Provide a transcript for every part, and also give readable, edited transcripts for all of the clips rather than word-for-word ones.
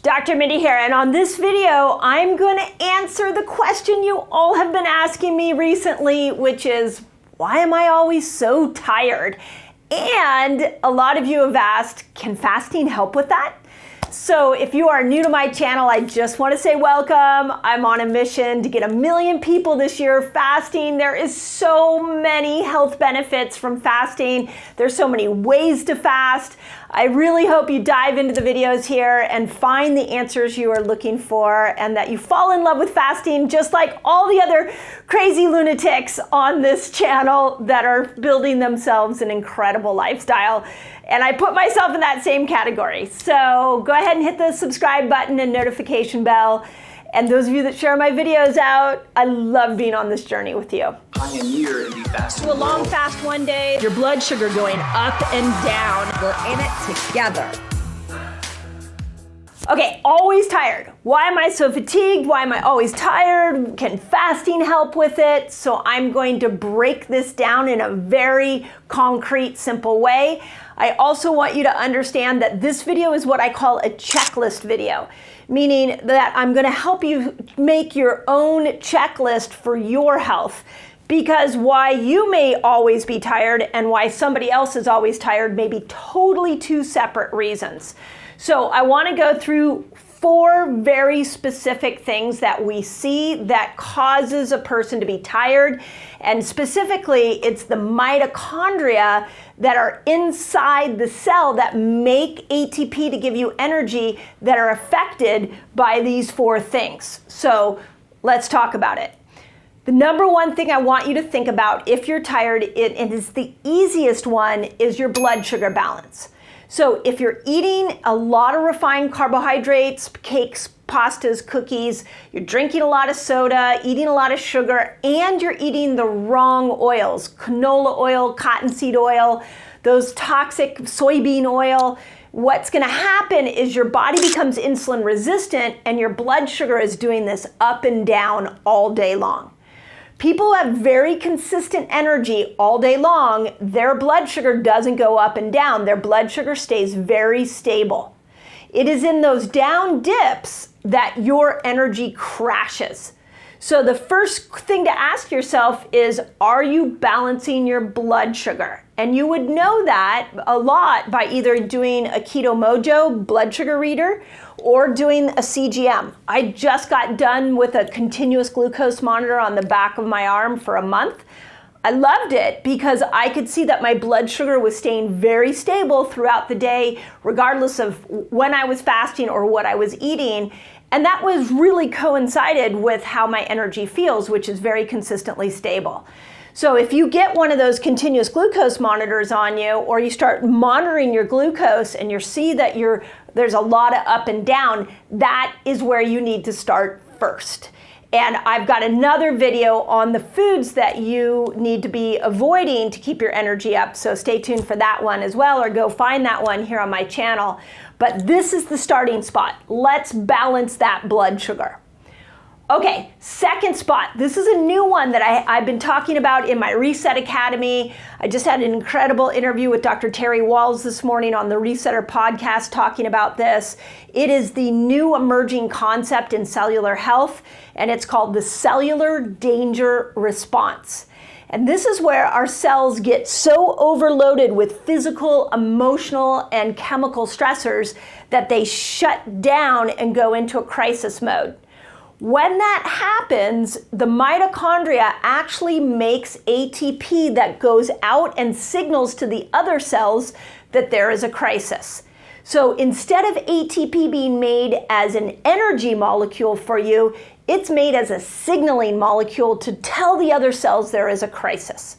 Dr. Mindy here, and on this video, I'm going to answer the question you all have been asking me recently, which is, why am I always so tired? And a lot of you have asked, can fasting help with that? So if you are new to my channel, I just want to say welcome. I'm on a mission to get 1 million people this year fasting. There is so many health benefits from fasting. There's so many ways to fast. I really hope you dive into the videos here and find the answers you are looking for, and that you fall in love with fasting just like all the other crazy lunatics on this channel that are building themselves an incredible lifestyle. And I put myself in that same category. So go ahead and hit the subscribe button and notification bell. And those of you that share my videos out, I love being on this journey with you. Pioneer in the fasting Do a long fast one day, your blood sugar going up and down. We're in it together. Okay, always tired. Why am I so fatigued? Why am I always tired? Can fasting help with it? So I'm going to break this down in a very concrete, simple way. I also want you to understand that this video is what I call a checklist video, meaning that I'm going to help you make your own checklist for your health. Because why you may always be tired and why somebody else is always tired may be totally two separate reasons. So I want to go through 4 very specific things that we see that causes a person to be tired. And specifically, it's the mitochondria that are inside the cell that make ATP to give you energy that are affected by these 4 things. So let's talk about it. The number one thing I want you to think about if you're tired, and it's the easiest one, is your blood sugar balance. So if you're eating a lot of refined carbohydrates, cakes, pastas, cookies, you're drinking a lot of soda, eating a lot of sugar, and you're eating the wrong oils, canola oil, cottonseed oil, those toxic soybean oil, what's going to happen is your body becomes insulin resistant and your blood sugar is doing this up and down all day long. People who have very consistent energy all day long, their blood sugar doesn't go up and down. Their blood sugar stays very stable. It is in those down dips that your energy crashes. So the first thing to ask yourself is, are you balancing your blood sugar? And you would know that a lot by either doing a Keto Mojo blood sugar reader or doing a CGM. I just got done with a continuous glucose monitor on the back of my arm for a month. I loved it because I could see that my blood sugar was staying very stable throughout the day, regardless of when I was fasting or what I was eating. And that was really coincided with how my energy feels, which is very consistently stable. So if you get one of those continuous glucose monitors on you, or you start monitoring your glucose and you see that there's a lot of up and down, that is where you need to start first. And I've got another video on the foods that you need to be avoiding to keep your energy up. So stay tuned for that one as well, or go find that one here on my channel. But this is the starting spot. Let's balance that blood sugar. Okay, second spot. This is a new one that I've been talking about in my Reset Academy. I just had an incredible interview with Dr. Terry Walls this morning on the Resetter podcast talking about this. It is the new emerging concept in cellular health, and it's called the cellular danger response. And this is where our cells get so overloaded with physical, emotional, and chemical stressors that they shut down and go into a crisis mode. When that happens, the mitochondria actually makes ATP that goes out and signals to the other cells that there is a crisis. So instead of ATP being made as an energy molecule for you, it's made as a signaling molecule to tell the other cells there is a crisis.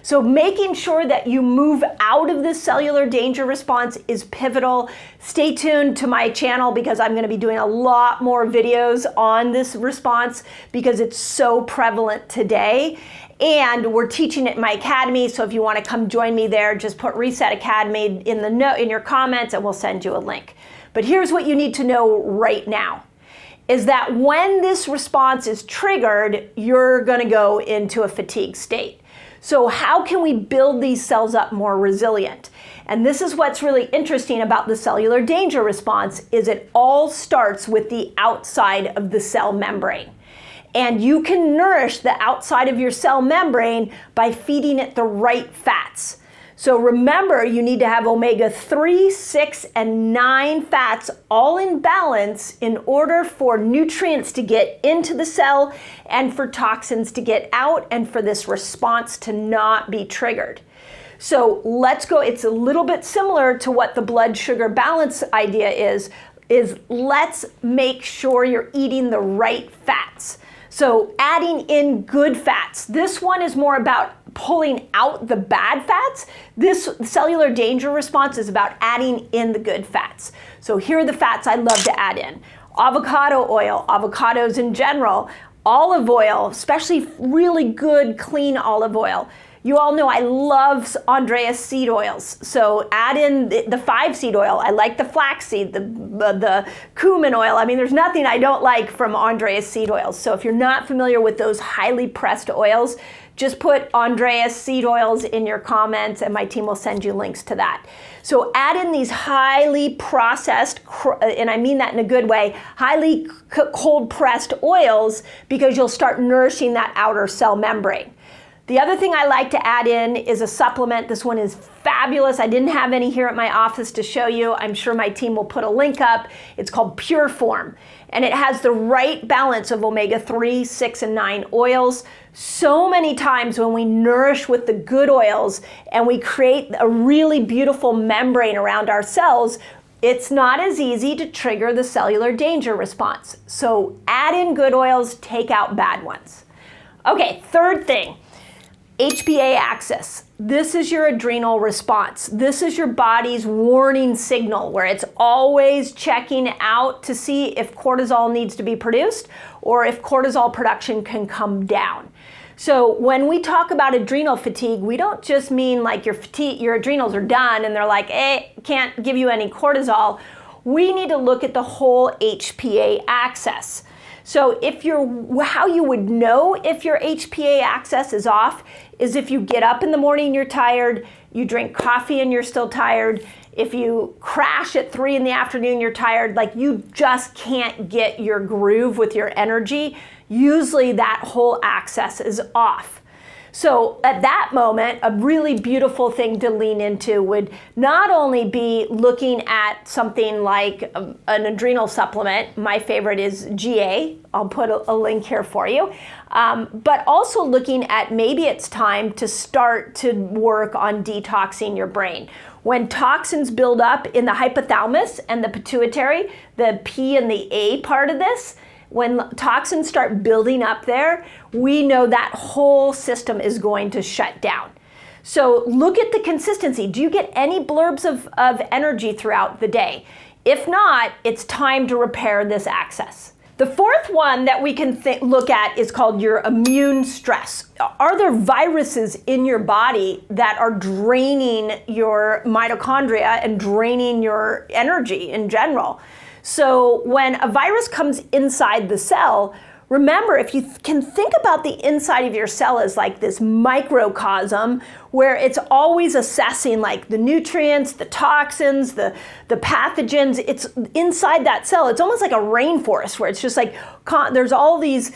So making sure that you move out of this cellular danger response is pivotal. Stay tuned to my channel because I'm going to be doing a lot more videos on this response because it's so prevalent today. And we're teaching it in my academy, so if you want to come join me there, just put Reset Academy in your comments and we'll send you a link. But here's what you need to know right now, is that when this response is triggered, you're going to go into a fatigue state. So how can we build these cells up more resilient? And this is what's really interesting about the cellular danger response is it all starts with the outside of the cell membrane. And you can nourish the outside of your cell membrane by feeding it the right fats. So remember, you need to have omega-3, 6, and 9 fats all in balance in order for nutrients to get into the cell and for toxins to get out and for this response to not be triggered. So let's go, it's a little bit similar to what the blood sugar balance idea is let's make sure you're eating the right fats. So adding in good fats. This one is more about pulling out the bad fats. This cellular danger response is about adding in the good fats. So here are the fats I love to add in. Avocado oil, avocados in general, olive oil, especially really good clean olive oil. You all know I love Andreas seed oils, so add in the 5-seed oil. I like the flaxseed, the cumin oil. I mean, there's nothing I don't like from Andreas seed oils. So if you're not familiar with those highly pressed oils, just put Andreas seed oils in your comments and my team will send you links to that. So add in these highly processed, and I mean that in a good way, highly cold pressed oils because you'll start nourishing that outer cell membrane. The other thing I like to add in is a supplement. This one is fabulous. I didn't have any here at my office to show you. I'm sure my team will put a link up. It's called Pure Form, and it has the right balance of omega-3, 6, and 9 oils. So many times when we nourish with the good oils and we create a really beautiful membrane around our cells, it's not as easy to trigger the cellular danger response. So add in good oils, take out bad ones. Okay, third thing. HPA Axis. This is your adrenal response. This is your body's warning signal where it's always checking out to see if cortisol needs to be produced or if cortisol production can come down. So when we talk about adrenal fatigue, we don't just mean like your adrenals are done and they're like, can't give you any cortisol. We need to look at the whole HPA axis. So how you would know if your HPA axis is off is if you get up in the morning, you're tired, you drink coffee and you're still tired. If you crash at 3 in the afternoon, you're tired, like you just can't get your groove with your energy. Usually that whole axis is off. So at that moment, a really beautiful thing to lean into would not only be looking at something like an adrenal supplement. My favorite is GA. I'll put a link here for you. But also looking at maybe it's time to start to work on detoxing your brain. When toxins build up in the hypothalamus and the pituitary, the P and the A part of this, when toxins start building up there, we know that whole system is going to shut down. So look at the consistency. Do you get any blurbs of energy throughout the day? If not, it's time to repair this axis. The fourth one that we can look at is called your immune stress. Are there viruses in your body that are draining your mitochondria and draining your energy in general? So when a virus comes inside the cell, remember, if you can think about the inside of your cell as like this microcosm where it's always assessing like the nutrients, the toxins, the pathogens, it's inside that cell. It's almost like a rainforest where it's just like there's all these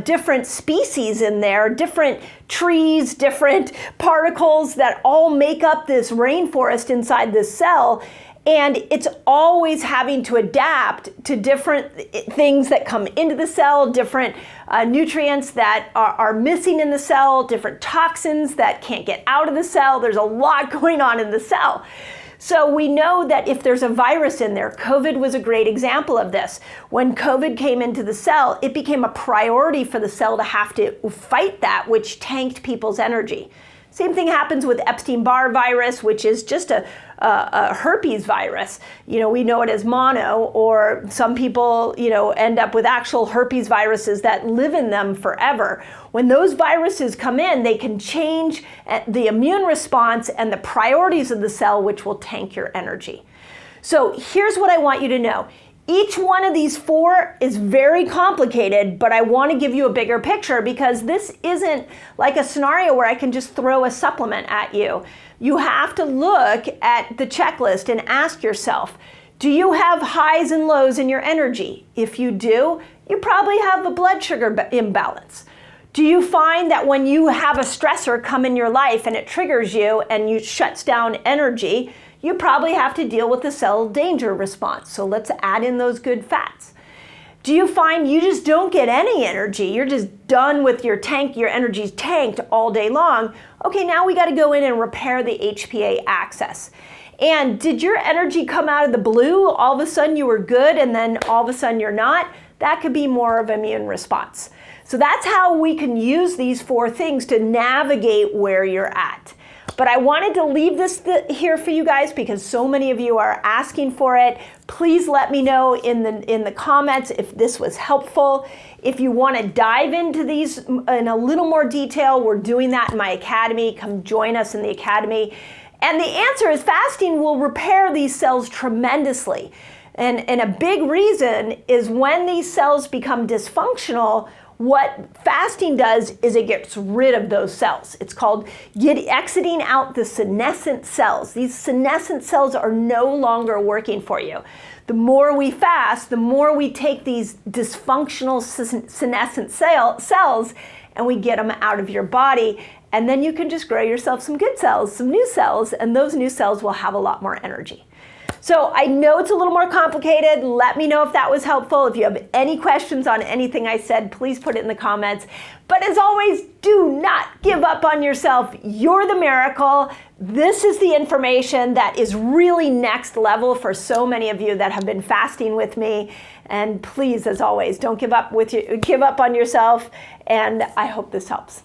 different species in there, different trees, different particles that all make up this rainforest inside this cell. And it's always having to adapt to different things that come into the cell, different nutrients that are missing in the cell, different toxins that can't get out of the cell. There's a lot going on in the cell. So we know that if there's a virus in there, COVID was a great example of this. When COVID came into the cell, it became a priority for the cell to have to fight that, which tanked people's energy. Same thing happens with Epstein-Barr virus, which is just a herpes virus. You know, we know it as mono, or some people, end up with actual herpes viruses that live in them forever. When those viruses come in, they can change the immune response and the priorities of the cell, which will tank your energy. So here's what I want you to know. Each one of these 4 is very complicated, but I want to give you a bigger picture because this isn't like a scenario where I can just throw a supplement at you. You have to look at the checklist and ask yourself, do you have highs and lows in your energy? If you do, you probably have a blood sugar imbalance. Do you find that when you have a stressor come in your life and it triggers you and you shuts down energy, you probably have to deal with the cell danger response. So let's add in those good fats. Do you find you just don't get any energy? You're just done with your tank, your energy's tanked all day long. Okay, now we got to go in and repair the HPA axis. And did your energy come out of the blue? All of a sudden you were good and then all of a sudden you're not? That could be more of an immune response. So that's how we can use these 4 things to navigate where you're at. But I wanted to leave this here for you guys because so many of you are asking for it. Please let me know in the comments if this was helpful. If you want to dive into these in a little more detail, we're doing that in my academy. Come join us in the academy. And the answer is fasting will repair these cells tremendously. And a big reason is when these cells become dysfunctional, what fasting does is it gets rid of those cells. It's called exiting out the senescent cells. These senescent cells are no longer working for you. The more we fast, the more we take these dysfunctional senescent cells and we get them out of your body. And then you can just grow yourself some good cells, some new cells, and those new cells will have a lot more energy. So I know it's a little more complicated. Let me know if that was helpful. If you have any questions on anything I said, please put it in the comments. But as always, do not give up on yourself. You're the miracle. This is the information that is really next level for so many of you that have been fasting with me. And please, as always, don't give up on yourself. And I hope this helps.